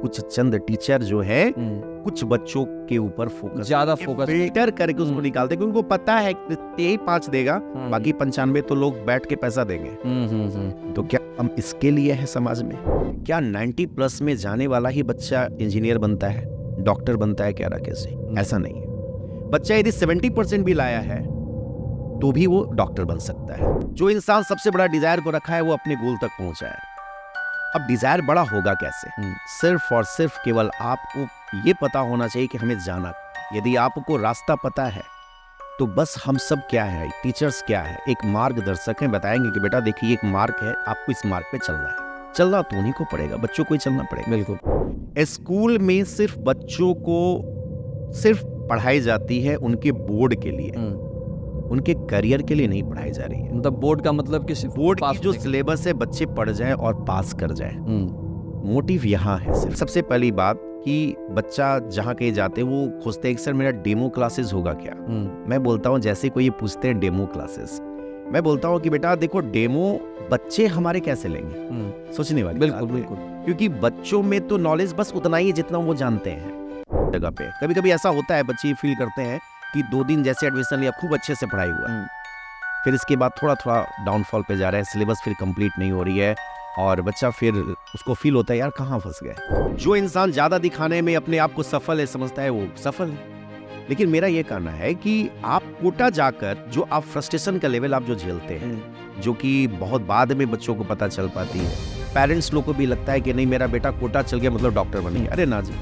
कुछ चंद टीचर जो है कुछ बच्चों के ऊपर फोकस ज्यादा फोकस फिल्टर करके उसको निकालते, क्योंकि उनको पता है कि यही 5 देगा, बाकी 95 तो लोग बैठ के पैसा देंगे। तो क्या हम इसके लिए है समाज में? क्या 90+ में जाने वाला ही बच्चा इंजीनियर बनता है, डॉक्टर बनता है? क्या राकेश जी, ऐसा नहीं है। बच्चा यदि 70% भी लाया है तो भी वो डॉक्टर बन सकता है। जो इंसान सबसे बड़ा डिजायर को रखा है वो अपने गोल तक पहुंचा है। अब डिजायर बड़ा होगा कैसे? सिर्फ और सिर्फ केवल आपको ये पता होना चाहिए कि हमें जाना। यदि आपको रास्ता पता है तो बस हम सब क्या है, टीचर्स क्या है, एक मार्गदर्शक है, बताएंगे कि बेटा देखिए एक मार्ग है, आपको इस मार्ग पे चलना है। चलना तो उन्हीं को पड़ेगा, बच्चों को ही चलना पड़ेगा। बिल्कुल। स्कूल में सिर्फ बच्चों को सिर्फ पढ़ाई जाती है उनके बोर्ड के लिए, उनके करियर के लिए नहीं पढ़ाई जा रही है। मतलब बोर्ड का मतलब कि सिर्फ बोर्ड की जो सिलेबस है बच्चे पढ़ जाएं और पास कर जाएं, मोटिव यहाँ है सिर्फ। सबसे पहली बात कि बच्चा जहाँ कहीं जाते हैं वो खोजते हैं कि सर मेरा डेमो क्लासेस होगा क्या। मैं बोलता हूँ, जैसे कोई ये पूछते हैं डेमो क्लासेस, मैं बोलता हूँ कि बेटा देखो डेमो बच्चे हमारे कैसे लेंगे, सोचने वाली बिल्कुल बिल्कुल, क्योंकि बच्चों में तो नॉलेज बस उतना ही है जितना वो जानते हैं जगह पे। कभी कभी ऐसा होता है, बच्चे फील करते हैं कि 2 दिन जैसे एडमिशन लिया, खूब अच्छे से पढ़ाई हुआ, फिर इसके बाद थोड़ा थोड़ा डाउनफॉल पे जा रहा है, सिलेबस फिर कंप्लीट नहीं हो रही है और बच्चा फिर उसको फील होता है यार कहाँ फंस गए। जो इंसान ज्यादा दिखाने में अपने आप को सफल है समझता है वो सफल है। लेकिन मेरा ये कहना है कि आप कोटा जाकर जो आप फ्रस्ट्रेशन का लेवल आप जो झेलते हैं, जो कि बहुत बाद में बच्चों को पता चल पाती है, पेरेंट्स लोग को भी लगता है कि नहीं मेरा बेटा कोटा चल गया मतलब डॉक्टर बन गया। अरे ना जी,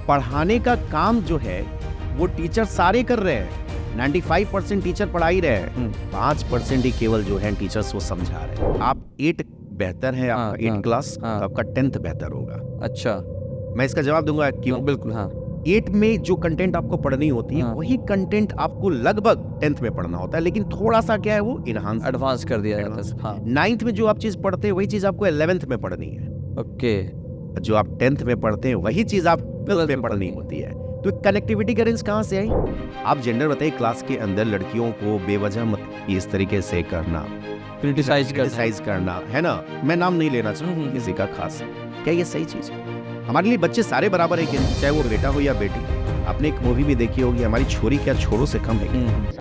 पढ़ाने का काम जो है वो टीचर सारे कर रहे हैं। 95% टीचर पढ़ा ही रहे हैं, 5% ही केवल जो है टीचर्स वो समझा रहे हैं। आप 8 बेहतर है, आपका 8 क्लास, तो आपका 10th बेहतर होगा। अच्छा, मैं इसका जवाब दूंगा क्यों। बिल्कुल। 8 में जो कंटेंट आपको पढ़नी होती है वही कंटेंट आपको लगभग 10th में पढ़ना होता है, लेकिन थोड़ा सा क्या है वो एडवांस कर दिया जाता है। 9th में जो आप चीज पढ़ते हैं वही चीज आपको 11th में पढ़नी है। ओके, जो आप 10th में पढ़ते हैं वही चीज आप 12th में पढ़नी होती है। तो कनेक्टिविटी का रेंज कहाँ से आई? आप जेंडर बताइए, क्लास के अंदर लड़कियों को बेवजह मत इस तरीके से करना, क्रिटिसाइज करना, है ना। मैं नाम नहीं लेना चाहूँगा किसी का खास, क्या ये सही चीज है? हमारे लिए बच्चे सारे बराबर है, चाहे वो बेटा हो या बेटी। आपने एक मूवी भी देखी होगी, हमारी छोरी क्या छोरों से कम है।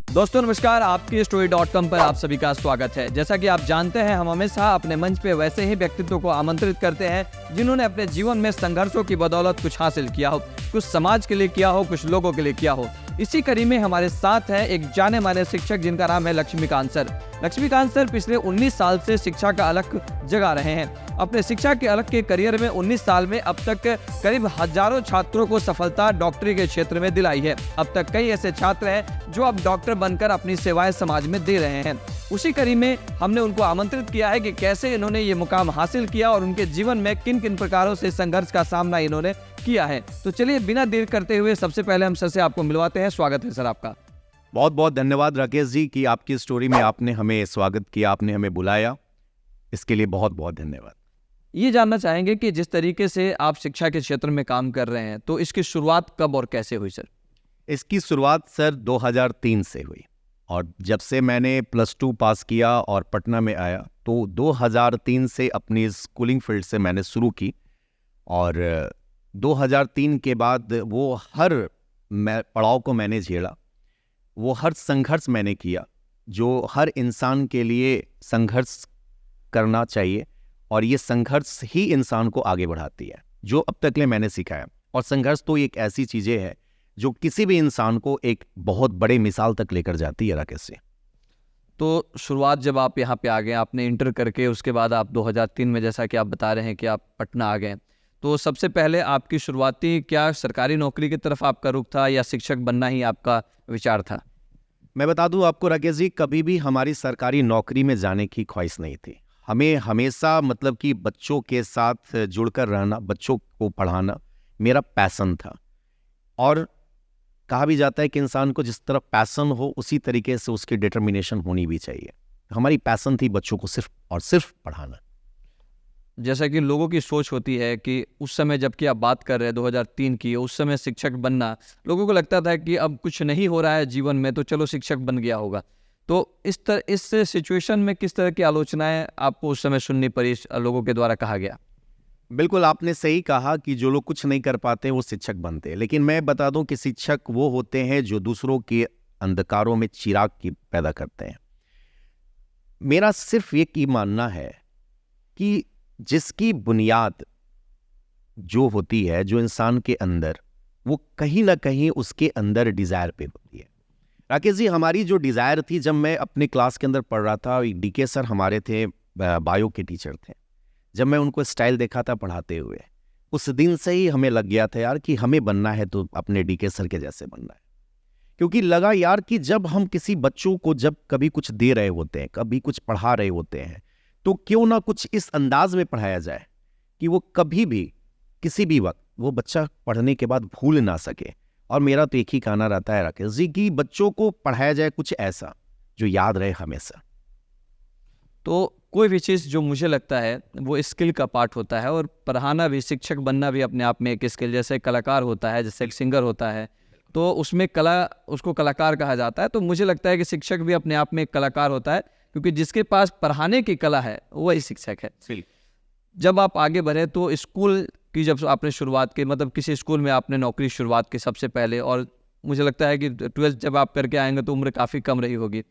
दोस्तों नमस्कार, आपकी story.com पर आप सभी का स्वागत है। जैसा कि आप जानते हैं, हम हमेशा अपने मंच पे वैसे ही व्यक्तित्व को आमंत्रित करते हैं जिन्होंने अपने जीवन में संघर्षों की बदौलत कुछ हासिल किया हो, कुछ समाज के लिए किया हो, कुछ लोगों के लिए किया हो। इसी कड़ी में हमारे साथ है एक जाने माने शिक्षक जिनका नाम है लक्ष्मीकांत सर। लक्ष्मीकांत सर पिछले 19 साल से शिक्षा का अलग जगा रहे हैं। अपने शिक्षा के अलग के करियर में 19 साल में अब तक करीब हजारों छात्रों को सफलता डॉक्टरी के क्षेत्र में दिलाई है। अब तक कई ऐसे छात्र हैं जो अब डॉक्टर बनकर अपनी सेवाएं समाज में दे रहे हैं। उसी कड़ी में हमने उनको आमंत्रित किया है कि कैसे इन्होंने ये मुकाम हासिल किया और उनके जीवन में किन किन प्रकारों से संघर्ष का सामना इन्होंने किया है। तो चलिए बिना देर करते हुए सबसे पहले हम सर से आपको मिलवाते हैं। स्वागत है सर आपका। बहुत बहुत धन्यवाद राकेश जी कि आपकी स्टोरी में आपने हमें स्वागत किया, आपने हमें बुलाया, इसके लिए बहुत बहुत धन्यवाद। ये जानना चाहेंगे कि जिस तरीके से आप शिक्षा के क्षेत्र में काम कर रहे हैं, तो इसकी शुरुआत कब और कैसे हुई सर? इसकी शुरुआत सर 2003 से हुई और जब से मैंने +2 पास किया और पटना में आया तो 2003 से अपनी स्कूलिंग फील्ड से मैंने शुरू की और 2003 के बाद वो हर पड़ाव को मैंने झेला, वो हर संघर्ष मैंने किया जो हर इंसान के लिए संघर्ष करना चाहिए और ये संघर्ष ही इंसान को आगे बढ़ाती है, जो अब तक ले मैंने सिखाया। और संघर्ष तो एक ऐसी चीज़ें है जो किसी भी इंसान को एक बहुत बड़े मिसाल तक लेकर जाती है राकेश से। तो शुरुआत जब आप यहाँ पे आ गए, आपने इंटर करके उसके बाद आप 2003 में जैसा कि आप बता रहे हैं कि आप पटना आ गए, तो सबसे पहले आपकी शुरुआती क्या सरकारी नौकरी की तरफ आपका रुख था या शिक्षक बनना ही आपका विचार था? मैं बता दूं आपको राकेश जी, कभी भी हमारी सरकारी नौकरी में जाने की ख्वाहिश नहीं थी। हमें हमेशा मतलब कि बच्चों के साथ जुड़कर रहना, बच्चों को पढ़ाना मेरा पैसन था। और कहा भी जाता है कि इंसान को जिस तरह पैसन हो उसी तरीके से उसकी डिटर्मिनेशन होनी भी चाहिए। हमारी पैसन थी बच्चों को सिर्फ और सिर्फ पढ़ाना। जैसा कि लोगों की सोच होती है कि उस समय जबकि आप बात कर रहे हैं 2003 की, उस समय शिक्षक बनना लोगों को लगता था कि अब कुछ नहीं हो रहा है जीवन में तो चलो शिक्षक बन गया होगा। तो इस सिचुएशन में किस तरह की आलोचनाएं आपको उस समय सुननी पड़ी, लोगों के द्वारा कहा गया? बिल्कुल आपने सही कहा कि जो लोग कुछ नहीं कर पाते वो शिक्षक बनते हैं, लेकिन मैं बता दूं कि शिक्षक वो होते हैं जो दूसरों के अंधकारों में चिराग की पैदा करते हैं। मेरा सिर्फ एक ही मानना है कि जिसकी बुनियाद जो होती है, जो इंसान के अंदर, वो कहीं ना कहीं उसके अंदर डिजायर पे होती है। राकेश जी, हमारी जो डिजायर थी, जब मैं अपने क्लास के अंदर पढ़ रहा था, एक डीके सर हमारे थे, बायो के टीचर थे। जब मैं उनको स्टाइल देखा था पढ़ाते हुए, उस दिन से ही हमें लग गया था यार कि हमें बनना है तो अपने डीके सर के जैसे बनना है। क्योंकि लगा यार कि जब हम किसी बच्चों को जब कभी कुछ दे रहे होते हैं, कभी कुछ पढ़ा रहे होते हैं, तो क्यों ना कुछ इस अंदाज में पढ़ाया जाए कि वो कभी भी किसी भी वक्त वो बच्चा पढ़ने के बाद भूल ना सके। और मेरा तो एक ही कहना रहता है राकेश जी कि बच्चों को पढ़ाया जाए कुछ ऐसा जो याद रहे हमेशा। तो कोई भी चीज़ जो मुझे लगता है वो स्किल का पार्ट होता है, और पढ़ाना भी, शिक्षक बनना भी अपने आप में एक स्किल। जैसे कलाकार होता है, जैसे एक सिंगर होता है, तो उसमें कला, उसको कलाकार कहा जाता है। तो मुझे लगता है कि शिक्षक भी अपने आप में एक कलाकार होता है, क्योंकि जिसके पास पढ़ाने की कला है वही शिक्षक है। जब आप आगे बढ़े तो स्कूल की जब आपने शुरुआत की, मतलब किसी स्कूल में आपने नौकरी शुरुआत की सबसे पहले, और मुझे लगता है कि 12th जब आप करके आएंगे तो उम्र काफ़ी कम रही होगी,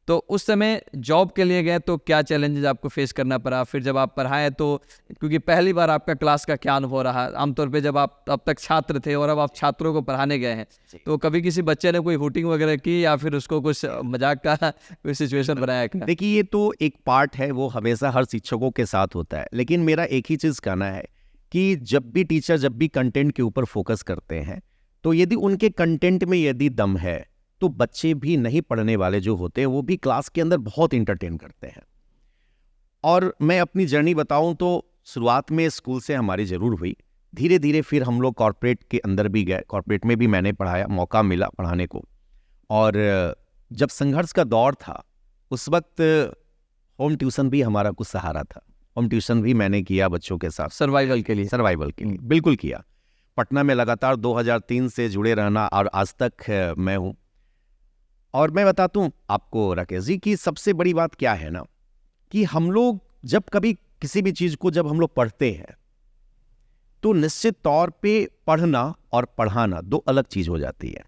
तो उस समय जॉब के लिए गए तो क्या चैलेंजेस आपको फेस करना पड़ा? फिर जब आप पढ़ाए तो, क्योंकि पहली बार आपका क्लास का क्या अनुभव रहा? आमतौर पे जब आप अब तक छात्र थे और अब आप छात्रों को पढ़ाने गए हैं, तो कभी किसी बच्चे ने कोई हुटिंग वगैरह की, या फिर उसको कुछ मजाक का कोई सिचुएशन बनाया क्या? देखिए, ये तो एक पार्ट है, वो हमेशा हर शिक्षकों के साथ होता है। लेकिन मेरा एक ही चीज़ कहना है कि जब भी टीचर जब भी कंटेंट के ऊपर फोकस करते हैं, तो यदि उनके कंटेंट में यदि दम है, तो बच्चे भी नहीं पढ़ने वाले जो होते हैं वो भी क्लास के अंदर बहुत इंटरटेन करते हैं। और मैं अपनी जर्नी बताऊं तो शुरुआत में स्कूल से हमारी ज़रूर हुई, धीरे धीरे फिर हम लोग कॉर्पोरेट के अंदर भी गए, कॉर्पोरेट में भी मैंने पढ़ाया, मौका मिला पढ़ाने को। और जब संघर्ष का दौर था, उस वक्त होम ट्यूशन भी हमारा कुछ सहारा था। होम ट्यूशन भी मैंने किया बच्चों के साथ, सर्वाइवल के लिए। सर्वाइवल के लिए बिल्कुल किया। पटना में लगातार 2003 से जुड़े रहना, और आज तक मैं हूँ। और मैं बताता हूँ आपको राकेश जी कि सबसे बड़ी बात क्या है ना, कि हम लोग जब कभी किसी भी चीज़ को जब हम लोग पढ़ते हैं, तो निश्चित तौर पे पढ़ना और पढ़ाना दो अलग चीज़ हो जाती है।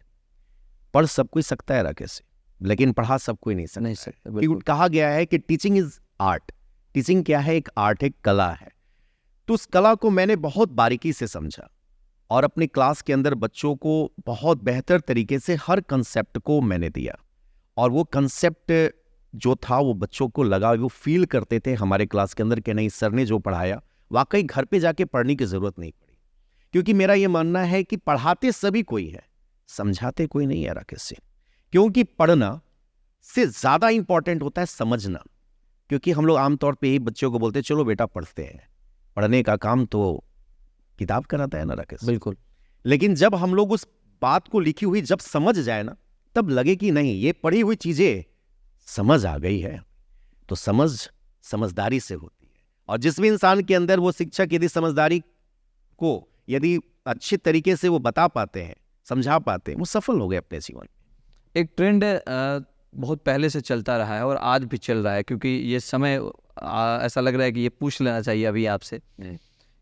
पढ़ सब कोई सकता है राकेश जी, लेकिन पढ़ा सब कोई नहीं सकता। क्योंकि कहा गया है कि टीचिंग इज आर्ट। टीचिंग क्या है? एक आर्ट, एक कला है। तो उस कला को मैंने बहुत बारीकी से समझा, और अपने क्लास के अंदर बच्चों को बहुत बेहतर तरीके से हर कंसेप्ट को मैंने दिया। और वो कंसेप्ट जो था वो बच्चों को लगा, वो फील करते थे हमारे क्लास के अंदर कि नहीं, सर ने जो पढ़ाया वाकई घर पे जाके पढ़ने की ज़रूरत नहीं पड़ी। क्योंकि मेरा ये मानना है कि पढ़ाते सभी कोई है, समझाते कोई नहीं है राकेश सिंह। क्योंकि पढ़ना से ज़्यादा इंपॉर्टेंट होता है समझना। क्योंकि हम लोग आमतौर पर ही बच्चों को बोलते हैं चलो बेटा पढ़ते हैं, पढ़ने का काम तो किताब कराता है ना राकेश। बिल्कुल। लेकिन जब हम लोग उस बात को लिखी हुई जब समझ जाए ना, तब लगे कि नहीं, ये पढ़ी हुई चीजें समझ आ गई है। तो समझदारी से होती है। और जिस भी इंसान के अंदर वो शिक्षक यदि समझदारी को यदि अच्छे तरीके से वो बता पाते हैं, समझा पाते हैं, वो सफल हो गए अपने जीवन में। एक ट्रेंड बहुत पहले से चलता रहा है और आज भी चल रहा है, क्योंकि ये समय ऐसा लग रहा है कि ये पूछ लेना चाहिए अभी आपसे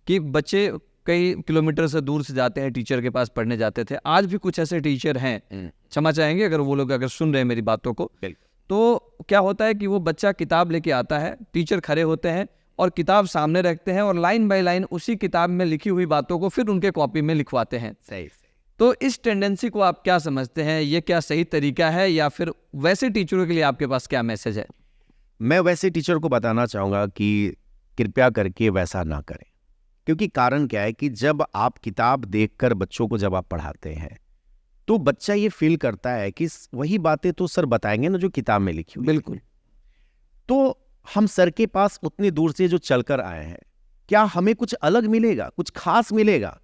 कि बच्चे कई किलोमीटर से दूर से जाते हैं, टीचर के पास पढ़ने जाते थे। आज भी कुछ ऐसे टीचर हैं, क्षमा चाहेंगे अगर वो लोग अगर सुन रहे हैं मेरी बातों को, तो क्या होता है कि वो बच्चा किताब लेके आता है, टीचर खड़े होते हैं और किताब सामने रखते हैं और लाइन बाय लाइन उसी किताब में लिखी हुई बातों को फिर उनके कॉपी में लिखवाते हैं। सही। तो इस टेंडेंसी को आप क्या समझते हैं? ये क्या सही तरीका है, या फिर वैसे टीचरों के लिए आपके पास क्या मैसेज है? मैं वैसे टीचर को बताना चाहूँगा कि कृपया करके वैसा ना करें। क्योंकि कारण क्या है कि जब आप किताब देखकर बच्चों को जब आप पढ़ाते हैं, तो बच्चा ये फील करता है कि वही बातें तो सर बताएंगे ना जो किताब में लिखी हुई। बिल्कुल। तो हम सर के पास उतनी दूर से जो चलकर आए हैं, क्या हमें कुछ अलग मिलेगा, कुछ खास मिलेगा?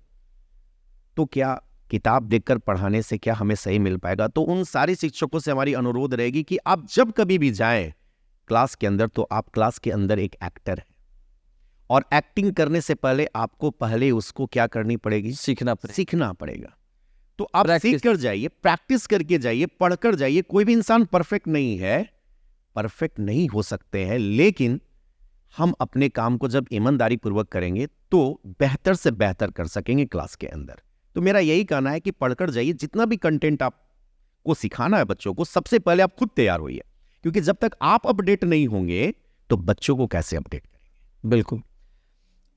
तो क्या किताब देखकर पढ़ाने से क्या हमें सही मिल पाएगा? तो उन सारे शिक्षकों से हमारी अनुरोध रहेगी कि आप जब कभी भी जाएं क्लास के अंदर, तो आप क्लास के अंदर एक एक्टर है, और एक्टिंग करने से पहले आपको पहले उसको क्या करनी पड़ेगी? सीखना पड़ेगा। तो आप सीख कर जाइए, प्रैक्टिस करके जाइए, पढ़कर जाइए। कोई भी इंसान परफेक्ट नहीं है, परफेक्ट नहीं हो सकते हैं, लेकिन हम अपने काम को जब ईमानदारी पूर्वक करेंगे तो बेहतर से बेहतर कर सकेंगे क्लास के अंदर। तो मेरा यही कहना है कि पढ़कर जाइए, जितना भी कंटेंट आपको सिखाना है बच्चों को, सबसे पहले आप खुद तैयार होइए, क्योंकि जब तक आप अपडेट नहीं होंगे तो बच्चों को कैसे अपडेट करेंगे। बिल्कुल।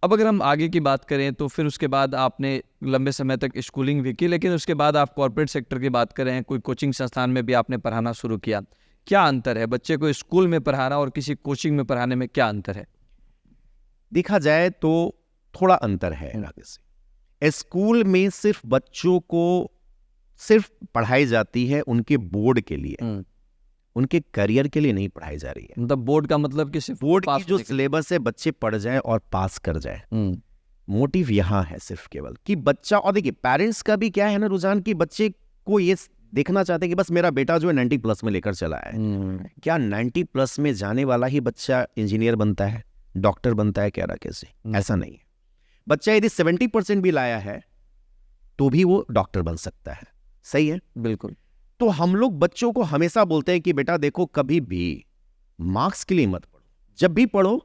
अब अगर हम आगे की बात करें तो फिर उसके बाद आपने लंबे समय तक स्कूलिंग भी की, लेकिन उसके बाद आप कॉर्पोरेट सेक्टर की बात करें, कोई कोचिंग संस्थान में भी आपने पढ़ाना शुरू किया। क्या अंतर है बच्चे को स्कूल में पढ़ाना और किसी कोचिंग में पढ़ाने में, क्या अंतर है? देखा जाए तो थोड़ा अंतर है आगे से। स्कूल में सिर्फ बच्चों को सिर्फ पढ़ाई जाती है उनके बोर्ड के लिए, उनके करियर के लिए नहीं पढ़ाई जा रही है। मतलब बोर्ड का मतलब कि सिर्फ बोर्ड पास की जो होने के लिए। सिलेबस है बच्चे पढ़ जाए और पास कर जाए, मोटिव यहाँ है सिर्फ केवल कि बच्चा, और देखिए पेरेंट्स का भी क्या है ना रुझान, कि बच्चे को ये देखना चाहते हैं कि बस मेरा बेटा जो है 90 प्लस में लेकर चला है। क्या 90 प्लस में जाने वाला ही बच्चा इंजीनियर बनता है, डॉक्टर बनता है? क्या राकेश जी, ऐसा नहीं है। बच्चा यदि 70% भी लाया है तो भी वो डॉक्टर बन सकता है। सही है, बिल्कुल। तो हम लोग बच्चों को हमेशा बोलते हैं कि बेटा देखो, कभी भी मार्क्स के लिए मत पढ़ो, जब भी पढ़ो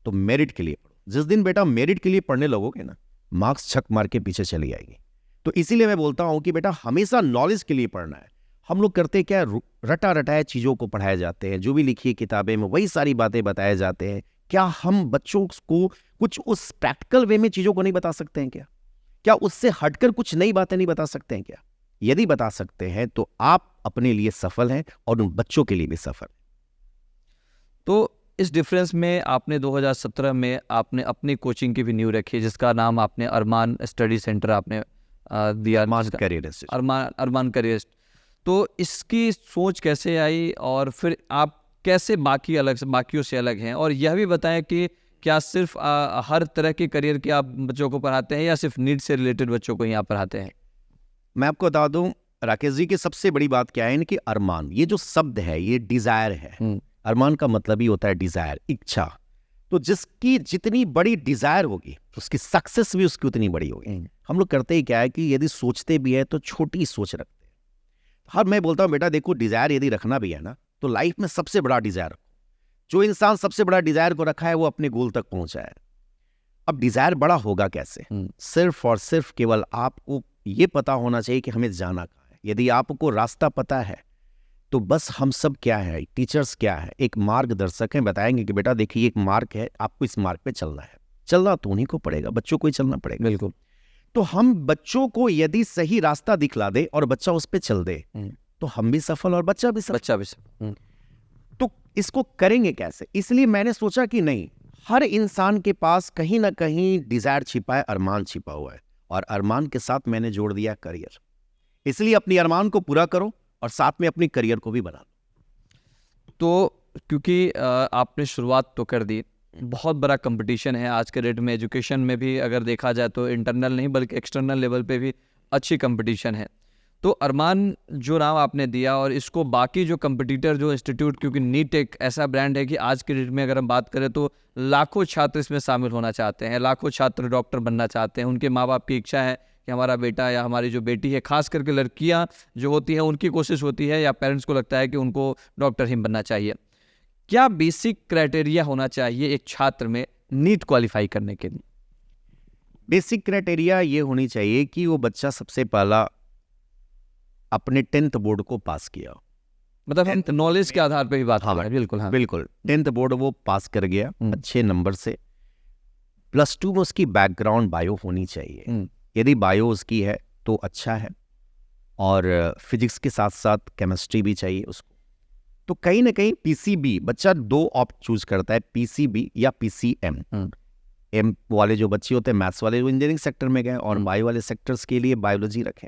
तो मेरिट के लिए पढ़ो। जिस दिन बेटा मेरिट के लिए पढ़ने लगोगे ना, मार्क्स छक मार के पीछे चली आएगी। तो इसीलिए मैं बोलता हूं कि बेटा हमेशा नॉलेज के लिए पढ़ना है। हम लोग करते क्या, रटा रटाए चीजों को पढ़ाए जाते हैं, जो भी लिखी है किताबें में वही सारी बातें बताए जाते हैं। क्या हम बच्चों को कुछ उस प्रैक्टिकल वे में चीजों को नहीं बता सकते हैं? क्या उससे हटकर कुछ नई बातें नहीं बता सकते हैं? क्या यदि बता सकते हैं तो आप अपने लिए सफल हैं और उन बच्चों के लिए भी सफल। तो इस डिफरेंस में आपने 2017 में आपने अपनी कोचिंग की भी नींव रखी, जिसका नाम आपने अरमान स्टडी सेंटर आपने दिया, अरमान करियर। तो इसकी सोच कैसे आई और फिर आप कैसे बाकियों से अलग हैं? और यह भी बताएं कि क्या सिर्फ हर तरह के करियर के आप बच्चों को पढ़ाते हैं या सिर्फ नीड से रिलेटेड बच्चों को यहाँ पढ़ाते हैं? मैं आपको बता दूं राकेश जी की सबसे बड़ी बात क्या है कि अरमान, ये जो शब्द है ये डिजायर है। अरमान का मतलब ही होता है डिजायर, इच्छा। तो जिसकी जितनी बड़ी डिजायर होगी उसकी सक्सेस भी उसकी उतनी बड़ी होगी। हम लोग करते ही क्या है कि यदि सोचते भी है तो छोटी सोच रखते हैं। हर मैं बोलता हूं बेटा देखो, डिजायर यदि रखना भी है ना तो लाइफ में सबसे बड़ा डिजायर रखो। जो इंसान सबसे बड़ा डिजायर को रखा है वो अपने गोल तक पहुंचा है। अब डिजायर बड़ा होगा कैसे? सिर्फ और सिर्फ केवल आपको ये पता होना चाहिए कि हमें जाना कहाँ है। यदि आपको रास्ता पता है तो बस हम सब क्या है, टीचर्स क्या है, एक मार्गदर्शक हैं, बताएंगे कि बेटा देखिए एक मार्ग है, आपको इस मार्ग पे चलना है। चलना तो उन्हीं को पड़ेगा, बच्चों को ही चलना पड़ेगा। बिल्कुल। तो हम बच्चों को यदि सही रास्ता दिखला दे और बच्चा उस पर चल दे तो हम भी सफल और बच्चा भी सफल। तो इसको करेंगे कैसे? इसलिए मैंने सोचा कि नहीं, हर इंसान के पास कहीं ना कहीं डिजायर छिपा है, अरमान छिपा हुआ है, और अरमान के साथ मैंने जोड़ दिया करियर। इसलिए अपनी अरमान को पूरा करो और साथ में अपनी करियर को भी बना लो। तो क्योंकि आपने शुरुआत तो कर दी, बहुत बड़ा कंपटीशन है आज के डेट में, एजुकेशन में भी अगर देखा जाए तो इंटरनल नहीं बल्कि एक्सटर्नल लेवल पे भी अच्छी कंपटीशन है। तो अरमान जो नाम आपने दिया और इसको बाकी जो कंपटीटर जो इंस्टीट्यूट, क्योंकि नीट एक ऐसा ब्रांड है कि आज के डेट में अगर हम बात करें तो लाखों छात्र इसमें शामिल होना चाहते हैं, लाखों छात्र डॉक्टर बनना चाहते हैं। उनके माँ बाप की इच्छा है कि हमारा बेटा या हमारी जो बेटी है, खास करके लड़कियां जो होती हैं उनकी कोशिश होती है या पेरेंट्स को लगता है कि उनको डॉक्टर ही बनना चाहिए। क्या बेसिक क्राइटेरिया होना चाहिए एक छात्र में नीट क्वालिफाई करने के लिए? बेसिक क्राइटेरिया ये होनी चाहिए कि वो बच्चा सबसे पहला अपने 10th बोर्ड को पास किया। मतलब हम नॉलेज के आधार पर भी बात कर रहे हैं। बिल्कुल, हाँ बिल्कुल। 10th बोर्ड वो पास कर गया अच्छे नंबर से। +2 में उसकी बैकग्राउंड बायो होनी चाहिए। यदि बायो उसकी है तो अच्छा है, और फिजिक्स के साथ साथ केमिस्ट्री भी चाहिए उसको। तो कहीं ना कहीं पीसीबी, बच्चा 2 ऑप्ट चूज करता है, पीसीबी या पीसीएम। एम वाले जो बच्चे होते हैं मैथ्स वाले वो इंजीनियरिंग सेक्टर में गए, और बायो वाले सेक्टर्स के लिए बायोलॉजी रखें।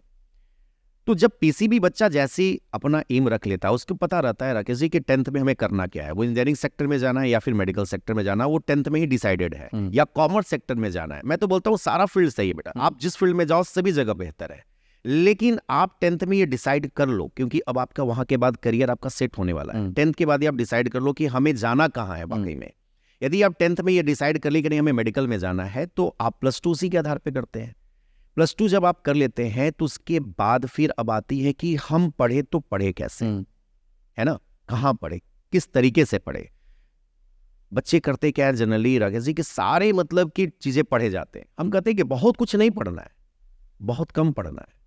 तो जब पीसीबी बच्चा जैसे अपना एम रख लेता है, उसको पता रहता है राकेश जी कि 10th में हमें करना क्या है, वो इंजीनियरिंग सेक्टर में जाना है या फिर मेडिकल सेक्टर में जाना है, वो 10th में ही डिसाइडेड है, या कॉमर्स सेक्टर में जाना है। मैं तो बोलता हूँ सारा फील्ड सही है बेटा, आप जिस फील्ड में जाओ सभी जगह बेहतर है, लेकिन आप 10th में ये डिसाइड कर लो, क्योंकि अब आपका वहां के बाद करियर आपका सेट होने वाला है। 10th के बाद ही आप डिसाइड कर लो कि हमें जाना कहाँ है वाकई में। यदि आप 10th में ये डिसाइड कर ली कि नहीं हमें मेडिकल में जाना है, तो आप +2 उसी के आधार पर करते हैं। +2 जब आप कर लेते हैं तो उसके बाद फिर अब आती है कि हम पढ़े तो पढ़े कैसे, है ना, कहाँ पढ़े, किस तरीके से पढ़े। बच्चे करते क्या है जनरली राकेश जी कि सारे मतलब की चीजें पढ़े जाते हैं। हम कहते हैं कि बहुत कुछ नहीं पढ़ना है, बहुत कम पढ़ना है।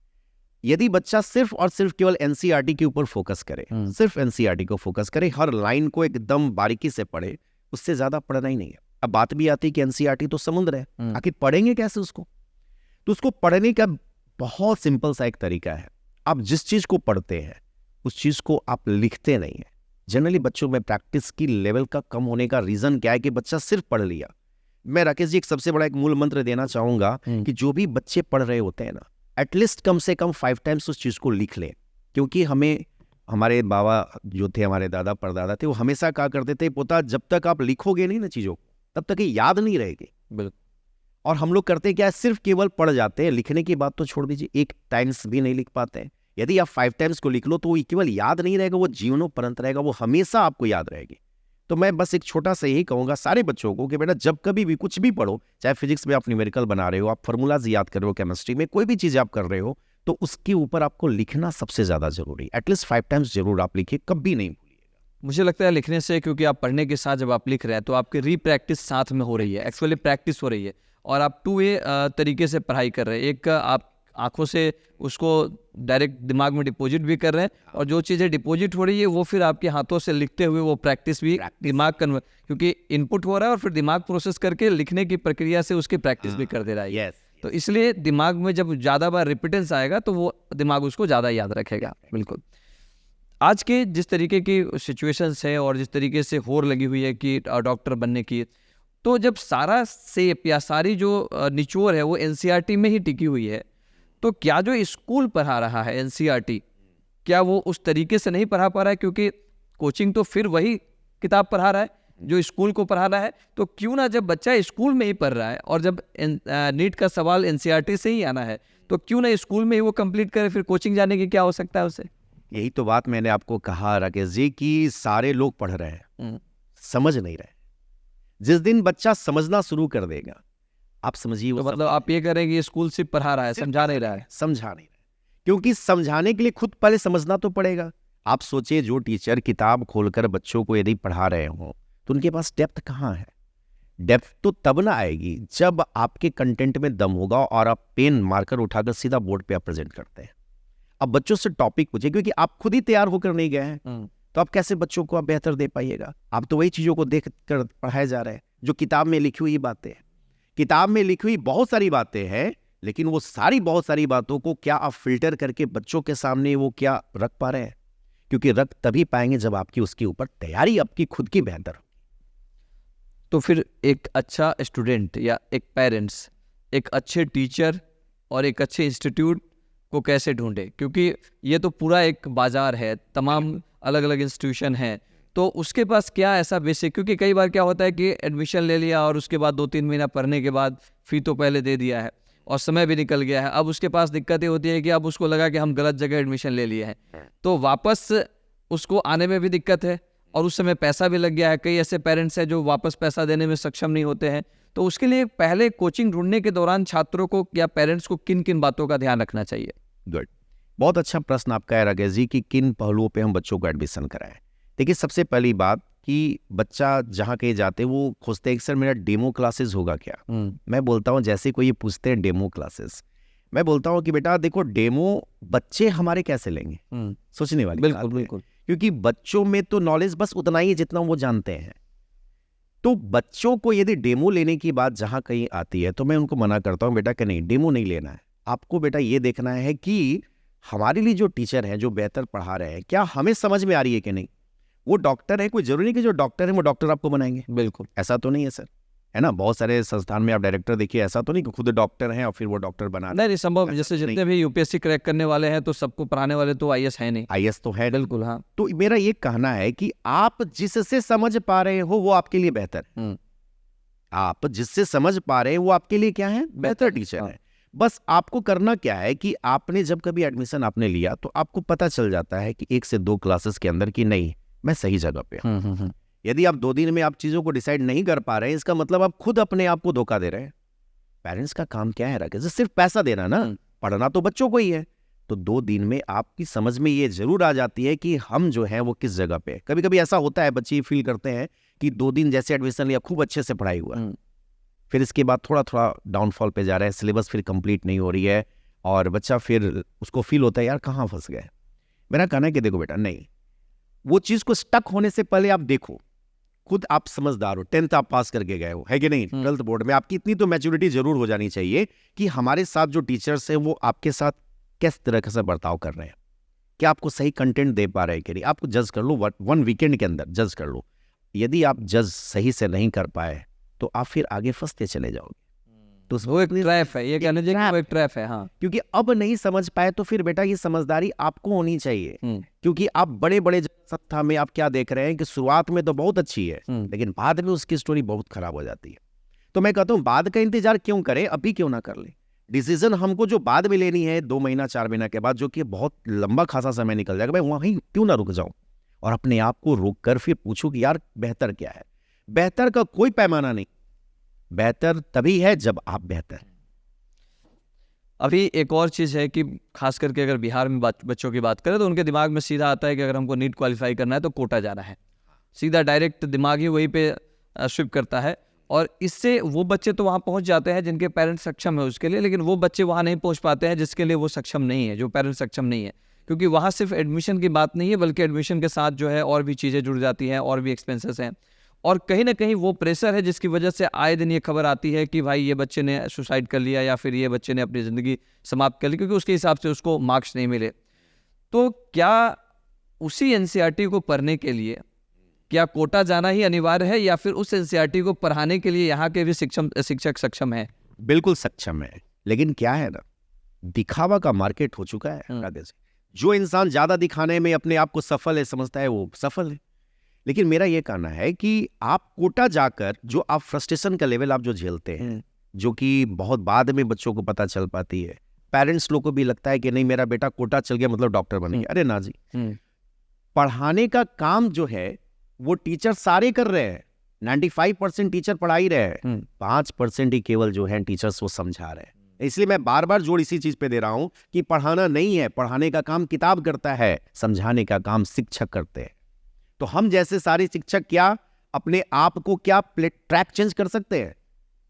यदि बच्चा सिर्फ और सिर्फ केवल एनसीईआरटी के ऊपर फोकस करे, सिर्फ एनसीईआरटी को फोकस करे, हर लाइन को एकदम बारीकी से पढ़े, उससे ज्यादा पढ़ना ही नहीं है। अब बात भी आती है कि एनसीईआरटी तो समुद्र है, आखिर पढ़ेंगे कैसे उसको? तो उसको पढ़ने का बहुत सिंपल सा एक तरीका है। आप जिस चीज को पढ़ते हैं उस चीज को आप लिखते नहीं है। जनरली बच्चों में प्रैक्टिस की लेवल का कम होने का रीजन क्या है कि बच्चा सिर्फ पढ़ लिया। मैं राकेश जी एक सबसे बड़ा एक मूल मंत्र देना चाहूंगा कि जो भी बच्चे पढ़ रहे होते हैं ना, एटलीस्ट कम से कम 5 टाइम्स उस चीज को लिख लें। क्योंकि हमें हमारे बाबा जो थे, हमारे दादा परदादा थे, वो हमेशा कहा करते थे पोता जब तक आप लिखोगे नहीं ना चीजों को तब तक ये याद नहीं रहेगी। बिल्कुल। और हम लोग करते क्या है, सिर्फ केवल पढ़ जाते हैं, लिखने की बात तो छोड़ दीजिए, 1 टाइम्स भी नहीं लिख पाते हैं। यदि आप 5 टाइम्स को लिख लो तो वो केवल याद नहीं रहेगा, वो जीवनोपर्यंत रहेगा, वो हमेशा आपको याद रहेगी। तो मैं बस एक छोटा सा यही कहूंगा सारे बच्चों को कि बेटा जब कभी भी कुछ भी पढ़ो, चाहे फिजिक्स में आप न्यूमेरिकल बना रहे हो, आप फार्मूलाज याद कर रहे हो, केमिस्ट्री में कोई भी चीज आप कर रहे हो, तो उसके ऊपर आपको लिखना सबसे ज्यादा जरूरी। एटलीस्ट 5 टाइम्स जरूर आप लिखिए, कभी नहीं भूलिएगा। मुझे लगता है लिखने से, क्योंकि आप पढ़ने के साथ जब आप लिख रहे हैं तो आपकी रीप्रैक्टिस साथ में हो रही है, एक्चुअली प्रैक्टिस हो रही है, और आप 2 वे तरीके से पढ़ाई कर रहे हैं। एक आप आंखों से उसको डायरेक्ट दिमाग में डिपॉजिट भी कर रहे हैं, और जो चीज़ें डिपॉजिट हो रही है वो फिर आपके हाथों से लिखते हुए वो प्रैक्टिस भी दिमाग कन्वर्ट, क्योंकि इनपुट हो रहा है और फिर दिमाग प्रोसेस करके लिखने की प्रक्रिया से उसकी प्रैक्टिस भी कर दे रहा है। Yes, तो इसलिए दिमाग में जब ज़्यादा बार रिपीटेंस आएगा तो वो दिमाग उसको ज़्यादा याद रखेगा। बिल्कुल। आज के जिस तरीके की सिचुएशंस है और जिस तरीके से होड़ लगी हुई है कि डॉक्टर बनने की, तो जब सारा सेप या सारी जो निचोड़ है वो एनसीईआरटी में ही टिकी हुई है, तो क्या जो स्कूल पढ़ा रहा है एनसीईआरटी, क्या वो उस तरीके से नहीं पढ़ा पा रहा है? क्योंकि कोचिंग तो फिर वही किताब पढ़ा रहा है जो स्कूल को पढ़ा रहा है। तो क्यों ना जब बच्चा स्कूल में ही पढ़ रहा है और जब नीट का सवाल एनसीईआरटी से ही आना है, तो क्यों ना स्कूल में ही वो कंप्लीट करे, फिर कोचिंग जाने की क्या हो सकता है उसे? यही तो बात मैंने आपको कहा राकेश जी कि सारे लोग पढ़ रहे हैं, समझ नहीं रहे। जिस दिन बच्चा समझना शुरू कर देगा, आप समझिए तो वो मतलब आप ये कह रहे हैं कि स्कूल सिर्फ पढ़ा रहा है, समझा नहीं रहा है? समझा नहीं रहा, क्योंकि समझाने के लिए खुद पहले समझना तो पड़ेगा। आप सोचिए जो टीचर किताब खोलकर बच्चों को यदि पढ़ा रहे हो तो उनके पास डेप्थ कहाँ है? डेप्थ तो तब ना आएगी जब आपके कंटेंट में दम होगा और आप पेन मार्कर उठाकर सीधा बोर्ड पे आप प्रेजेंट करते हैं। अब बच्चों से टॉपिक पूछिए, क्योंकि आप खुद ही तैयार होकर नहीं गए हैं, तो आप कैसे बच्चों को आप बेहतर दे पाइएगा? आप तो वही चीजों को देख कर पढ़ाए जा रहे हैं जो किताब में लिखी हुई बातें हैं। किताब में लिखी हुई बहुत सारी बातें हैं, लेकिन वो सारी बहुत सारी बातों को क्या आप फिल्टर करके बच्चों के सामने वो क्या रख पा रहे हैं? क्योंकि रख तभी पाएंगे जब आपकी उसके ऊपर तैयारी आपकी खुद की बेहतर हो। तो फिर एक अच्छा स्टूडेंट या एक पेरेंट्स एक अच्छे टीचर और एक अच्छे इंस्टीट्यूट को कैसे ढूंढे? क्योंकि ये तो पूरा एक बाजार है, तमाम अलग अलग इंस्टीट्यूशन हैं, तो उसके पास क्या ऐसा बेसिक, क्योंकि कई बार क्या होता है कि एडमिशन ले लिया और उसके बाद 2-3 महीना पढ़ने के बाद फी तो पहले दे दिया है और समय भी निकल गया है। अब उसके पास दिक्कत ये होती है कि अब उसको लगा कि हम गलत जगह एडमिशन ले लिए हैं, तो वापस उसको आने में भी दिक्कत है और उस समय पैसा भी लग गया है। कई ऐसे पेरेंट्स हैं जो वापस पैसा देने में सक्षम नहीं होते हैं। तो उसके लिए पहले कोचिंग ढूंढने के दौरान छात्रों को या पेरेंट्स को किन किन बातों का ध्यान रखना चाहिए? गुड, बहुत अच्छा प्रश्न आपका है राकेश जी कि किन पहलुओं पे हम बच्चों को एडमिशन कराएं। देखिए, सबसे पहली बात कि बच्चा जहाँ कहीं जाते वो खोजते हैं कि सर मेरा डेमो क्लासेस होगा क्या? मैं बोलता हूँ, जैसे कोई ये पूछते हैं डेमो क्लासेस, मैं बोलता हूँ कि बेटा देखो, डेमो बच्चे हमारे कैसे लेंगे? सोचने वाली बात है। बिल्कुल बिल्कुल। क्योंकि बच्चों में तो नॉलेज बस उतना ही है जितना वो जानते हैं। तो बच्चों को यदि डेमो लेने की बात जहां कहीं आती है तो मैं उनको मना करता हूं, बेटा कि नहीं, डेमो नहीं लेना है। आपको बेटा ये देखना है कि हमारे लिए जो टीचर हैं, जो बेहतर पढ़ा रहे हैं, क्या हमें समझ में आ रही है कि नहीं। वो डॉक्टर है, कोई जरूरी नहीं कि जो डॉक्टर है वो डॉक्टर आपको बनाएंगे। बिल्कुल ऐसा तो नहीं है सर, है ना। बहुत सारे संस्थान में आप डायरेक्टर देखिए, ऐसा तो नहीं कि खुद डॉक्टर हैं और फिर वो डॉक्टर बना रहे हैं। नहीं, संभव। जैसे जितने भी यूपीएससी क्रैक करने वाले हैं तो सबको पढ़ाने वाले तो आईएएस है नहीं। आईएएस तो है, बिल्कुल। हाँ, तो मेरा ये कहना है कि आप जिससे समझ पा रहे हो वो आपके लिए बेहतर है। आप जिससे समझ पा रहे हैं वो आपके लिए क्या है, बेहतर टीचर है। बस आपको करना क्या है कि आपने जब कभी एडमिशन आपने लिया तो आपको पता चल जाता है कि 1 से 2 क्लासेस के अंदर कि नहीं, मैं सही जगह पे हूं। यदि आप 2 दिन में आप चीजों को डिसाइड नहीं कर पा रहे हैं, इसका मतलब आप खुद अपने आप को धोखा दे रहे हैं। पेरेंट्स का काम क्या है राकेश? सिर्फ पैसा देना ना, पढ़ना तो बच्चों को ही है। तो 2 दिन में आपकी समझ में ये जरूर आ जाती है कि हम जो है वो किस जगह पे। कभी कभी ऐसा होता है, बच्चे फील करते हैं कि 2 दिन जैसे एडमिशन लिया, खूब अच्छे से पढ़ाई हुआ, फिर इसके बाद थोड़ा थोड़ा डाउनफॉल पे जा रहा है, सिलेबस फिर कंप्लीट नहीं हो रही है, और बच्चा फिर उसको फील होता है यार कहाँ फंस गए। मेरा कहना है कि देखो बेटा, नहीं, वो चीज़ को स्टक होने से पहले आप देखो, खुद आप समझदार हो, 10th आप पास करके गए हो, है कि नहीं, 12th बोर्ड में आपकी इतनी तो मैच्योरिटी जरूर हो जानी चाहिए कि हमारे साथ जो टीचर्स हैं वो आपके साथ किस तरह से बर्ताव कर रहे हैं, क्या आपको सही कंटेंट दे पा रहे हैं कि नहीं। आपको जज कर लो, 1 वीकेंड के अंदर जज कर लो। यदि आप जज सही से नहीं कर पाए तो आप फिर आगे फंसते चले जाओगे। तो वो एक ट्रैप है, ये कहना चाहिए कि वो एक ट्रैप है। हाँ, क्योंकि अब नहीं समझ पाए तो फिर बेटा ये समझदारी आपको होनी चाहिए, क्योंकि आप बड़े बड़े संस्था में आप क्या देख रहे हैं कि शुरुआत में तो बहुत अच्छी है, लेकिन बाद में उसकी स्टोरी बहुत खराब हो जाती है। तो मैं कहता हूँ बाद का इंतजार क्यों करें, अभी क्यों ना कर ले। डिसीजन हमको जो बाद में लेनी है 2 महीना 4 महीना के बाद, जो कि बहुत लंबा खासा समय निकल जाएगा, मैं वहीं क्यों ना रुक जाऊं और अपने आप को रोक कर फिर पूछूं कि यार बेहतर क्या है। बेहतर का कोई पैमाना नहीं, बेहतर तभी है जब आप बेहतर। अभी एक और चीज़ है कि खास करके अगर बिहार में बच्चों की बात करें तो उनके दिमाग में सीधा आता है कि अगर हमको नीट क्वालिफाई करना है तो कोटा जाना है, सीधा डायरेक्ट दिमाग ही वहीं पे स्विप करता है। और इससे वो बच्चे तो वहाँ पहुँच जाते हैं जिनके पेरेंट्स सक्षम है उसके लिए, लेकिन वो बच्चे वहाँ नहीं पहुँच पाते हैं जिसके लिए वो सक्षम नहीं है, जो पेरेंट्स सक्षम नहीं है। क्योंकि वहाँ सिर्फ एडमिशन की बात नहीं है, बल्कि एडमिशन के साथ जो है और भी चीज़ें जुड़ जाती हैं, और भी एक्सपेंसेस हैं, और कहीं ना कहीं वो प्रेशर है जिसकी वजह से आए दिन ये खबर आती है कि भाई ये बच्चे ने सुसाइड कर लिया, या फिर ये बच्चे ने अपनी ज़िंदगी समाप्त कर ली क्योंकि उसके हिसाब से उसको मार्क्स नहीं मिले। तो क्या उसी एनसीईआरटी को पढ़ने के लिए क्या कोटा जाना ही अनिवार्य है, या फिर उस एनसीईआरटी को पढ़ाने के लिए यहाँ के भी शिक्षक सक्षम है? बिल्कुल सक्षम है, लेकिन क्या है ना, दिखावा का मार्केट हो चुका है आगे से। जो इंसान ज्यादा दिखाने में अपने आप को सफल है समझता है वो सफल है। लेकिन मेरा ये कहना है कि आप कोटा जाकर जो आप फ्रस्ट्रेशन का लेवल आप जो झेलते हैं, जो कि बहुत बाद में बच्चों को पता चल पाती है, पेरेंट्स लोग को भी लगता है कि नहीं मेरा बेटा कोटा चल गया मतलब डॉक्टर बन गया। अरे ना जी, पढ़ाने का काम जो है वो टीचर सारे कर रहे हैं, 95% टीचर पढ़ा ही रहे हैं, 5% ही केवल जो है टीचर्स वो समझा रहे हैं। इसलिए मैं बार बार जोर इसी चीज पे दे रहा हूं कि पढ़ाना नहीं है, पढ़ाने का काम किताब करता है, समझाने का काम शिक्षक करते हैं। तो हम जैसे सारे शिक्षक क्या अपने आप को क्या ट्रैक चेंज कर सकते हैं?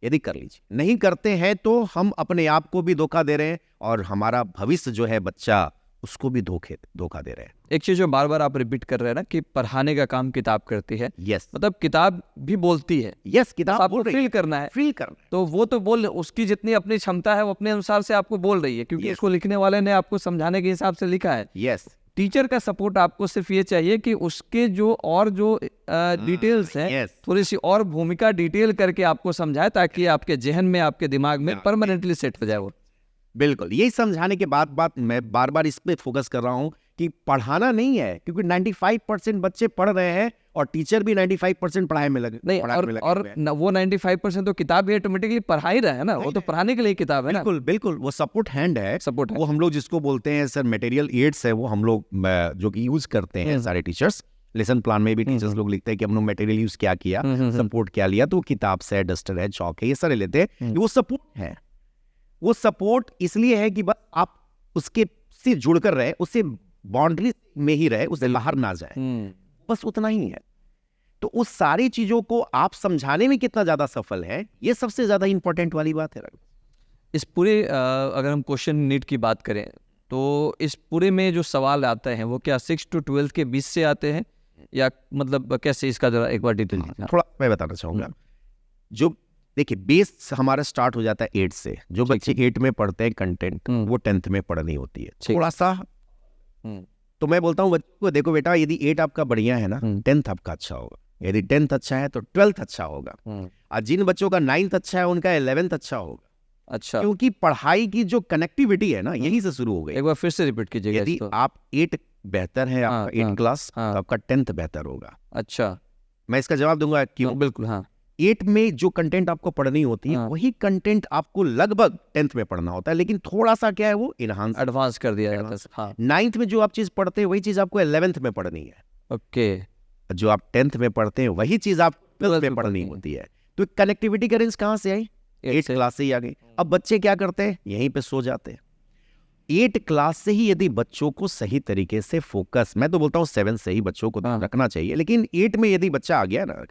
यदि कर लीजिए, नहीं करते हैं तो हम अपने आप को भी धोखा दे रहे हैं और हमारा भविष्य जो है बच्चा उसको भी धोखा दे रहे हैं। एक चीज जो बार बार आप रिपीट कर रहे हैं ना कि पढ़ाने का काम किताब करती है। यस, मतलब किताब भी बोलती है। यस, किताब आपको फील करना है, तो वो तो बोल, उसकी जितनी अपनी क्षमता है वो अपने अनुसार से आपको बोल रही है, क्योंकि उसको लिखने वाले ने आपको समझाने के हिसाब से लिखा है। यस, टीचर का सपोर्ट आपको सिर्फ ये चाहिए कि उसके जो डिटेल्स हैं, थोड़ी सी और भूमिका डिटेल करके आपको समझाए, ताकि आपके जहन में, आपके दिमाग में परमानेंटली सेट हो जाए वो। बिल्कुल, यही समझाने के बाद मैं बार बार इस पे फोकस कर रहा हूँ कि पढ़ाना नहीं है, क्योंकि 95% बच्चे पढ़ रहे हैं और टीचर भी 95% पढ़ाई में लगे नहीं, और वो 95% तो किताब भी ऑटोमेटिकली पढ़ा ही रहा है ना, वो तो पढ़ाने के लिए किताब है ना। बिल्कुल बिल्कुल, वो सपोर्ट हैंड है, वो हम लोग जिसको बोलते हैं सर मटेरियल एड्स है, वो हम लोग जो कि यूज करते हैं सारे टीचर्स। लेसन प्लान में भी टीचर्स लोग लिखते हैं कि हमने मटेरियल यूज क्या किया, सपोर्ट क्या लिया, तो किताब से डस्टर है, चौक है, ये सारे लेते हैं। वो सपोर्ट है, वो सपोर्ट इसलिए है कि बस आप उसके से जुड़कर रहे, उससे बाउंड्री में ही रहे, उससे बाहर ना जाए, बस उतना ही है। तो उस सारी चीजों को आप समझाने में कितना ज्यादा सफल है, ये सबसे ज्यादा इंपॉर्टेंट वाली बात है। इस पूरे अगर हम क्वेश्चन नीट की बात करें तो इस पूरे में जो सवाल आते हैं वो क्या 6 to 12 के बीच से आते हैं, या मतलब कैसे, इसका जरा एक बार डिटेल थोड़ा मैं बताना चाहूंगा। जो देखिए बेस हमारा स्टार्ट हो जाता है 8 से, जो बच्चे 8 में पढ़ते हैं कंटेंट वो 10th में पढ़नी होती है थोड़ा सा। तो मैं बोलता हूँ बच्चों को देखो बेटा, यदि 8 आपका बढ़िया है ना, 10th आपका अच्छा होगा, यदि 10th अच्छा है तो 12th अच्छा होगा, और जिन बच्चों का 9th अच्छा है उनका 11th अच्छा होगा। अच्छा, क्योंकि पढ़ाई की जो कनेक्टिविटी है ना यहीं से शुरू हो गई। एक बार फिर से रिपीट कीजिएगा। यदि आप 8 बेहतर है, आपका 8 क्लास, तो आपका 10th बेहतर होगा। अच्छा, मैं इसका जवाब दूंगा क्यों। बिल्कुल, हाँ। 8 में जो कंटेंट आपको पढ़नी होती है वही कंटेंट आपको लगभग 10th में पढ़ना होता है, लेकिन थोड़ा सा क्या है वो एडवांस कर दिया जाता है। हाँ। 9th में जो आप चीज पढ़ते हैं वही चीज आपको 11th में पढ़नी है। ओके, जो आप 10th में पढ़ते हैं वही चीज आप 12th में पढ़नी होती है। तो कनेक्टिविटी का रेंज कहाँ से आई? 8 क्लास से ही आ गई। अब बच्चे क्या करते हैं, यहीं पे सो जाते हैं। 8 क्लास से ही यदि बच्चों को सही तरीके से फोकस, मैं तो बोलता हूँ 7 से ही बच्चों को हाँ। रखना चाहिए, लेकिन 8 में यदि बच्चा आ गया ना,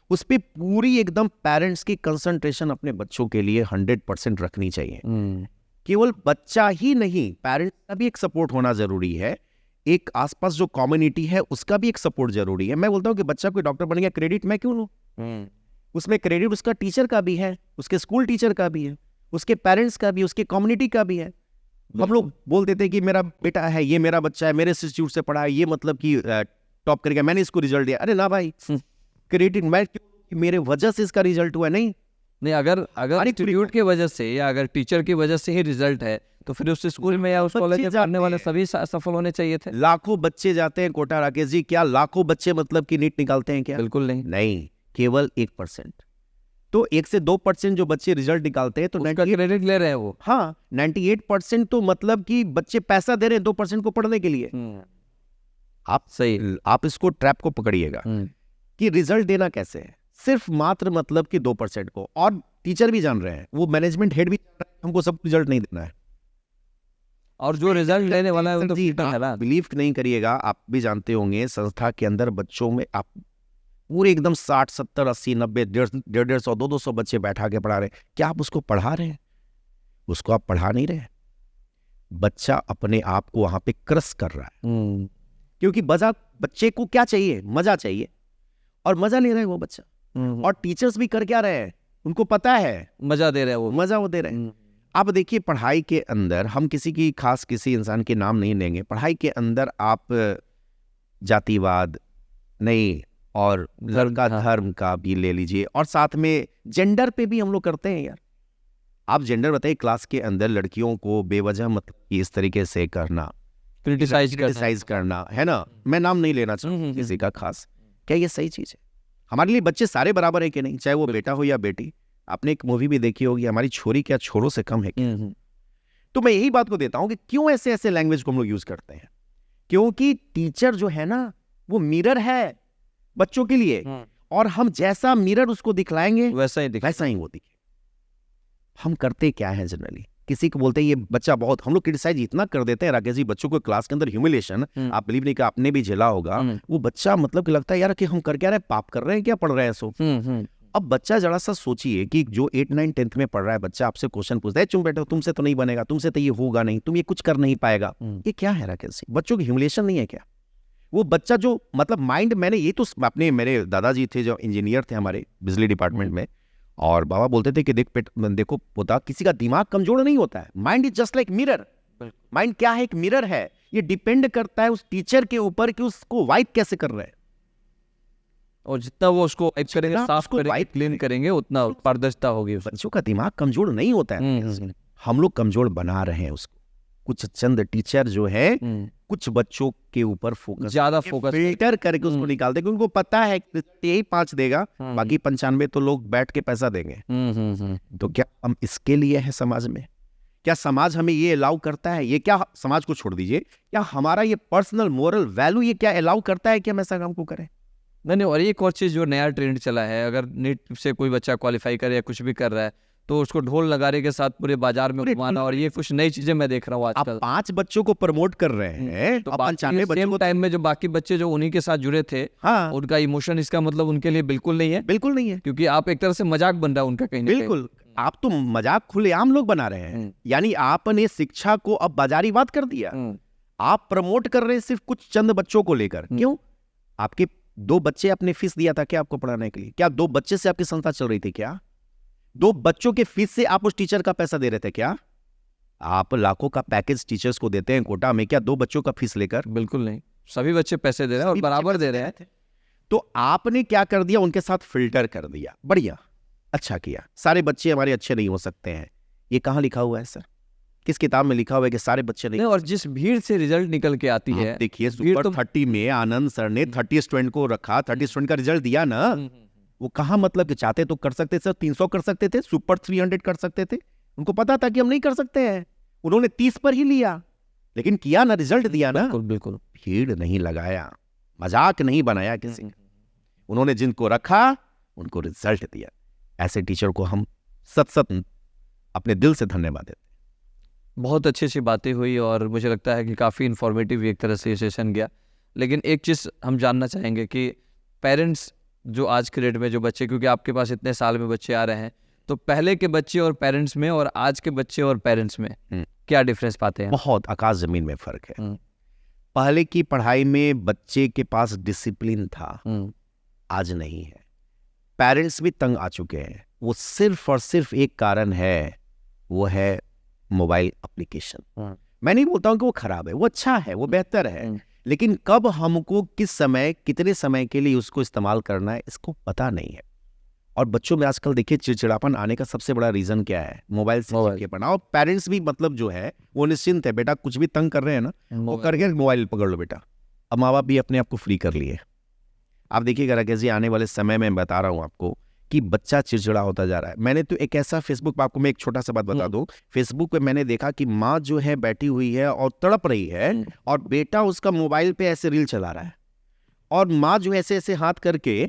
उस पे पूरी एकदम पेरेंट्स की कंसंट्रेशन अपने बच्चों के लिए 100% रखनी चाहिए। केवल बच्चा ही नहीं, पेरेंट्स का भी एक सपोर्ट होना जरूरी है, एक आसपास जो कम्युनिटी है उसका भी एक सपोर्ट जरूरी है। मैं बोलता हूँ कि बच्चा कोई डॉक्टर बन गया, क्रेडिट मैं क्यों लूं? उसमें क्रेडिट उसका टीचर का भी है, उसके स्कूल टीचर का भी है, उसके पेरेंट्स का भी, उसके कम्युनिटी का भी है। हम लोग बोल देते हैं कि मेरा बेटा है, ये मेरा बच्चा है, मेरे इंस्टीट्यूट से पढ़ा है, ये मतलब कि टॉप करेगा, मैंने इसको रिजल्ट दिया। अरे ना भाई, क्रेडिट मैं क्यों, मेरे वजह से इसका रिजल्ट हुआ? नहीं, अगर इंस्टीट्यूट की वजह से या अगर टीचर की वजह से ही रिजल्ट है तो फिर उस स्कूल में या उस कॉलेज में पढ़ने वाले सभी सफल होने चाहिए थे। लाखों बच्चे जाते हैं कोटा, राकेश जी, क्या लाखों बच्चे मतलब कि नीट निकालते हैं क्या? बिल्कुल नहीं। नहीं, केवल 1%। तो 1 से 2% जो बच्चे रिजल्ट निकालते हैं तो उसका क्रेडिट ले रहे हैं वो। हाँ, 98% तो मतलब कि बच्चे पैसा दे रहे हैं 2% को पढ़ने के लिए। आप सही, आप इसको ट्रैप को पकड़िएगा कि रिजल्ट देना कैसे है, सिर्फ मात्र मतलब कि 2% को, और टीचर भी जान रहे हैं, वो मैनेजमेंट हेड भी जान रहे हैं, हमको सब रिजल्ट नहीं देना है। और जो रिजल्ट लेने वाला है वो तो फीटर है ना। बिलीव नहीं करिएगा, आप भी जानते होंगे संस्था के अंदर बच्चों में आप पूरे एकदम 60, 70, 80, 90, 150, 200 बच्चे बैठा के पढ़ा रहे हैं। क्या आप उसको पढ़ा रहे हैं? उसको आप पढ़ा नहीं रहे। बच्चा अपने आप को वहां पे क्रश कर रहा है, क्योंकि बच्चे को क्या चाहिए? मजा चाहिए, और मजा ले रहा है वो बच्चा। और टीचर्स भी कर क्या रहे हैं? उनको पता है मजा दे रहे हैं वो, मजा वो दे रहे हैं। आप देखिए, पढ़ाई के अंदर हम किसी इंसान के नाम नहीं लेंगे, पढ़ाई के अंदर आप जातिवाद नहीं, और धर्म का भी ले लीजिए, और साथ में जेंडर पे भी हम लोग करते हैं यार। आप जेंडर बताइए, क्लास के अंदर लड़कियों को बेवजह मतलब इस तरीके से करना, क्रिटिसाइज करना, है ना, मैं नाम नहीं लेना चाहूँ किसी का खास, क्या ये सही चीज है? हमारे लिए बच्चे सारे बराबर है कि नहीं, चाहे वो बेटा हो या बेटी? आपने एक मूवी भी देखी होगी, हमारी छोरी क्या छोरों से कम है क्या? तो मैं यही बात को देता हूं कि क्यों ऐसे ऐसे लैंग्वेज को हम लोग यूज करते हैं, क्योंकि टीचर जो है ना वो मिरर है बच्चों के लिए, और हम जैसा मिरर उसको दिखलाएंगे वैसा ही वो दिखे। हम करते क्या है जनरली, किसी को बोलते हैं ये बच्चा बहुत, हम लोग क्रिटिसाइज इतना कर देते हैं राकेश जी बच्चों को, क्लास के अंदर ह्यूमिलेशन, आप बिलीव नहीं कि आपने भी झेला होगा। वो बच्चा मतलब कि लगता है यार कि हम कर क्या रहे हैं, पाप कर रहे हैं क्या, पढ़ रहे हैं सो। अब बच्चा जरा सा सोचिए कि जो 8, 9, 10th में पढ़ रहा है बच्चा आपसे क्वेश्चन पूछता है, चुप बैठो, तुमसे तो नहीं बनेगा, तुमसे तो ये होगा नहीं, तुम ये कुछ कर नहीं पाएगा। ये क्या है राकेश जी? बच्चों की ह्यूमिलेशन नहीं है क्या? वो बच्चा जो मतलब माइंड, मैंने ये तो अपने, मेरे दादाजी थे जो इंजीनियर थे हमारे बिजली डिपार्टमेंट में, और बाबा बोलते थे कि देखो पोता, किसी का दिमाग कमजोर नहीं होता है, mind is just like mirror. Mind क्या है? एक मिरर है। ये डिपेंड करता है उस टीचर के ऊपर कि उसको वाइप कैसे कर रहे हैं, और जितना वो उसको वाइप करेंगे, साफ करेंगे, क्लीन करेंगे, उतना पारदर्शिता होगी। बच्चों का दिमाग कमजोर नहीं होता है, हम लोग कमजोर बना रहे हैं उसको। कुछ चंद टीचर जो है कुछ बच्चों के ऊपर ज्यादा फोकस फिल्टर करके उसको निकालते, क्योंकि उनको पता है कि यही 5 देगा, बाकी 95 तो लोग बैठ के पैसा देंगे। तो क्या हम इसके लिए है समाज में? क्या समाज हमें ये अलाउ करता है? ये क्या, समाज को छोड़ दीजिए, क्या हमारा ये पर्सनल मोरल वैल्यू ये क्या अलाउ करता है कि हम ऐसा काम को करें? नहीं, और एक और चीज जो नया ट्रेंड चला है, अगर नीट से कोई बच्चा क्वालिफाई करे या कुछ भी कर रहा है तो उसको ढोल नगारे के साथ पूरे बाजार में घुमाना, और ये कुछ नई चीजें मैं देख रहा हूँ आजकल। 5 बच्चों को प्रमोट कर रहे हैं तो 95 बच्चों को टाइम में जो बाकी बच्चे जो उन्हीं के साथ जुड़े थे, हाँ, उनका इमोशन इसका मतलब उनके लिए बिल्कुल नहीं है, बिल्कुल नहीं है, क्योंकि आप एक तरह से मजाक बन रहा है उनका कहीं। बिल्कुल, आप तो मजाक खुलेआम लोग बना रहे हैं। यानी आपने शिक्षा को अब बाजारीवाद कर दिया। आप प्रमोट कर रहे हैं सिर्फ कुछ चंद बच्चों को लेकर। क्यों? आपके 2 बच्चे आपने फीस दिया था क्या आपको पढ़ाने के लिए? क्या 2 बच्चे से आपकी संस्था चल रही थी क्या? 2 बच्चों के फीस से आप उस टीचर का पैसा दे रहे थे क्या? आप लाखों का पैकेज टीचर्स को देते हैं कोटा में, क्या 2 बच्चों का फीस लेकर? बिल्कुल नहीं, सभी बच्चे पैसे दे रहे हैं और बराबर दे रहे हैं। तो आपने क्या कर दिया? उनके साथ फिल्टर कर दिया। बढ़िया, अच्छा किया। सारे बच्चे हमारे अच्छे नहीं हो सकते हैं, ये कहाँ लिखा हुआ है सर? किस किताब में लिखा हुआ है कि सारे बच्चे नहीं? और जिस भीड़ से रिजल्ट निकल के आती है, देखिए सुपर 30 में आनंद सर ने 30 स्टूडेंट को रखा, 30 स्टूडेंट का रिजल्ट दिया ना। वो कहाँ मतलब कि चाहते तो कर सकते सर, 300 कर सकते थे, सुपर 300 कर सकते थे। उनको पता था कि हम नहीं कर सकते हैं, उन्होंने 30 पर ही लिया, लेकिन किया ना, रिजल्ट दिया ना। बिल्कुल, भीड़ नहीं लगाया, मजाक नहीं बनाया किसी का। उन्होंने जिनको रखा उनको रिजल्ट दिया। ऐसे टीचर को हम सत अपने दिल से धन्यवाद देते। बहुत अच्छी अच्छी बातें हुई और मुझे लगता है कि काफ़ी इन्फॉर्मेटिव एक तरह से ये सेशन गया। लेकिन एक चीज़ हम जानना चाहेंगे कि पेरेंट्स जो आज के डेट में जो बच्चे, क्योंकि आपके पास इतने साल में बच्चे आ रहे हैं, तो पहले के बच्चे और पेरेंट्स में और आज के बच्चे और पेरेंट्स में क्या डिफरेंस पाते हैं? बहुत आकाश जमीन में फर्क है। हम्म, पहले की पढ़ाई में बच्चे के पास डिसिप्लिन था, हम्म, आज नहीं है। पेरेंट्स भी तंग आ चुके हैं। वो सिर्फ और सिर्फ एक कारण है, वो है मोबाइल एप्लीकेशन। मैं नहीं बोलता हूँ कि वो खराब है, वो अच्छा है, वो बेहतर है, लेकिन कब हमको किस समय कितने समय के लिए उसको इस्तेमाल करना है इसको पता नहीं है। और बच्चों में आजकल देखिए चिड़चिड़ापन आने का सबसे बड़ा रीजन क्या है? मोबाइल से चिपकेपना। और पेरेंट्स भी मतलब जो है वो निश्चिंत है, बेटा कुछ भी तंग कर रहे हैं ना, वो करके मोबाइल पकड़ लो बेटा। अब माँ बाप भी अपने आप को फ्री कर लिए। आप देखिएगा राकेश जी, आने वाले समय में बता रहा हूँ आपको कि बच्चा चिड़चिड़ा होता जा रहा है। मैंने तो एक ऐसा फेसबुक पे, आपको मैं एक छोटा सा बात बता दूं, फेसबुक पे मैंने देखा कि माँ जो है बैठी हुई है और तड़प रही है और बेटा उसका मोबाइल पे ऐसे रील चला रहा है, और माँ जो ऐसे ऐसे हाथ करके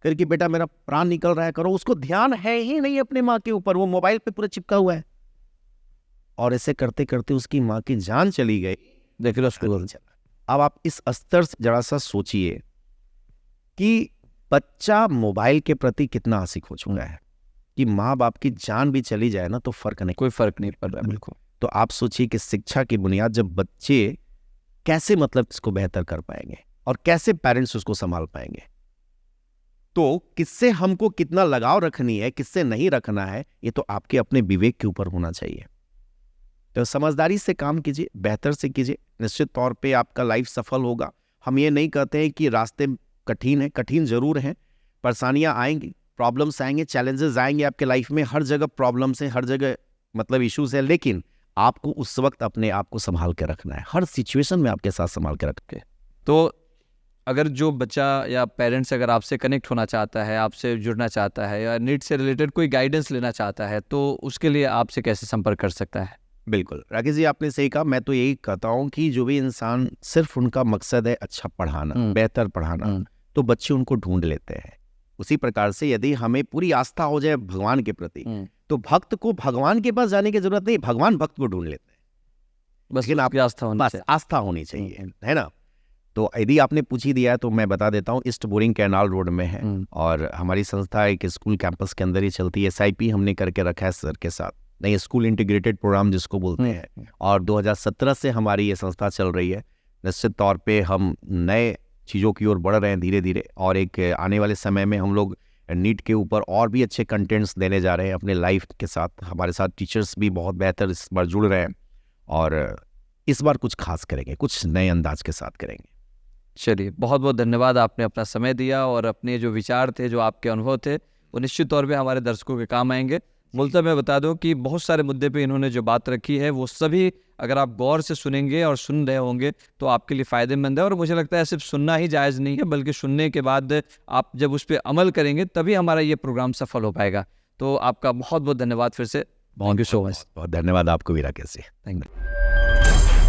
करके बेटा मेरा प्राण निकल रहा है करो, उसको ध्यान है ही नहीं अपने माँ के ऊपर, वो मोबाइल पे पूरा चिपका हुआ है। और ऐसे करते करते उसकी माँ की जान चली गई। देख लो उसको। अब आप इस स्तर से जरा सा सोचिए कि बच्चा मोबाइल के प्रति कितना आशिक हो चुका है कि माँ बाप की जान भी चली जाए ना तो फर्क नहीं, कोई फर्क नहीं पड़ रहा। बिल्कुल। तो आप सोचिए कि शिक्षा की बुनियाद जब बच्चे कैसे मतलब इसको बेहतर कर पाएंगे और कैसे पेरेंट्स उसको संभाल पाएंगे। तो किससे हमको कितना लगाव रखनी है, किससे नहीं रखना है, ये तो आपके अपने विवेक के ऊपर होना चाहिए। तो समझदारी से काम कीजिए, बेहतर से कीजिए, निश्चित तौर पे आपका लाइफ सफल होगा। हम ये नहीं कहते हैं कि रास्ते कठिन है, कठिन जरूर हैं, परेशानियां आएंगी, प्रॉब्लम्स आएंगे, चैलेंजेस आएंगे आपके लाइफ में, हर जगह प्रॉब्लम्स है, हर जगह मतलब इश्यूज है, लेकिन आपको उस वक्त अपने आप को संभाल के रखना है, हर सिचुएशन में आपके साथ संभाल के रख के। तो अगर जो बच्चा या पेरेंट्स अगर आपसे कनेक्ट होना चाहता है, आपसे जुड़ना चाहता है या नीट से रिलेटेड कोई गाइडेंस लेना चाहता है, तो उसके लिए आपसे कैसे संपर्क कर सकता है? बिल्कुल राकेश जी, आपने सही कहा। मैं तो यही कहता हूँ कि जो भी इंसान सिर्फ उनका मकसद है अच्छा पढ़ाना, बेहतर पढ़ाना, तो बच्चे उनको ढूंढ लेते हैं। उसी प्रकार से यदि हमें पूरी आस्था हो जाए भगवान के प्रति, तो भक्त को भगवान के पास जाने की जरूरत नहीं, भगवान भक्त को ढूंढ लेते हैं। बस आपकी आस्था होनी चाहिए। आस्था होनी चाहिए, है ना। तो यदि आपने पूछ ही दिया है तो मैं बता देता हूँ, ईस्ट बोरिंग कैनाल रोड में है और हमारी संस्था एक स्कूल कैंपस के अंदर ही चलती है। SIP हमने करके रखा है सर के साथ, नहीं स्कूल इंटीग्रेटेड प्रोग्राम जिसको बोलते हैं, और 2017 से हमारी ये संस्था चल रही है। निश्चित तौर पे हम नए चीज़ों की ओर बढ़ रहे हैं धीरे धीरे, और एक आने वाले समय में हम लोग नीट के ऊपर और भी अच्छे कंटेंट्स देने जा रहे हैं अपने लाइफ के साथ। हमारे साथ टीचर्स भी बहुत बेहतर इस बार जुड़ रहे हैं और इस बार कुछ खास करेंगे, कुछ नए अंदाज के साथ करेंगे। चलिए, बहुत बहुत धन्यवाद, आपने अपना समय दिया और अपने जो विचार थे, जो आपके अनुभव थे, वो निश्चित तौर पे हमारे दर्शकों के काम आएंगे। मूलतः मैं बता दूं कि बहुत सारे मुद्दे पे इन्होंने जो बात रखी है वो सभी अगर आप गौर से सुनेंगे और सुन रहे होंगे तो आपके लिए फ़ायदेमंद है। और मुझे लगता है सिर्फ सुनना ही जायज़ नहीं है, बल्कि सुनने के बाद आप जब उस पर अमल करेंगे तभी हमारा ये प्रोग्राम सफल हो पाएगा। तो आपका बहुत बहुत धन्यवाद फिर से। Thank you so much. बहुत धन्यवाद आपको भी राकेश जी। Thank you.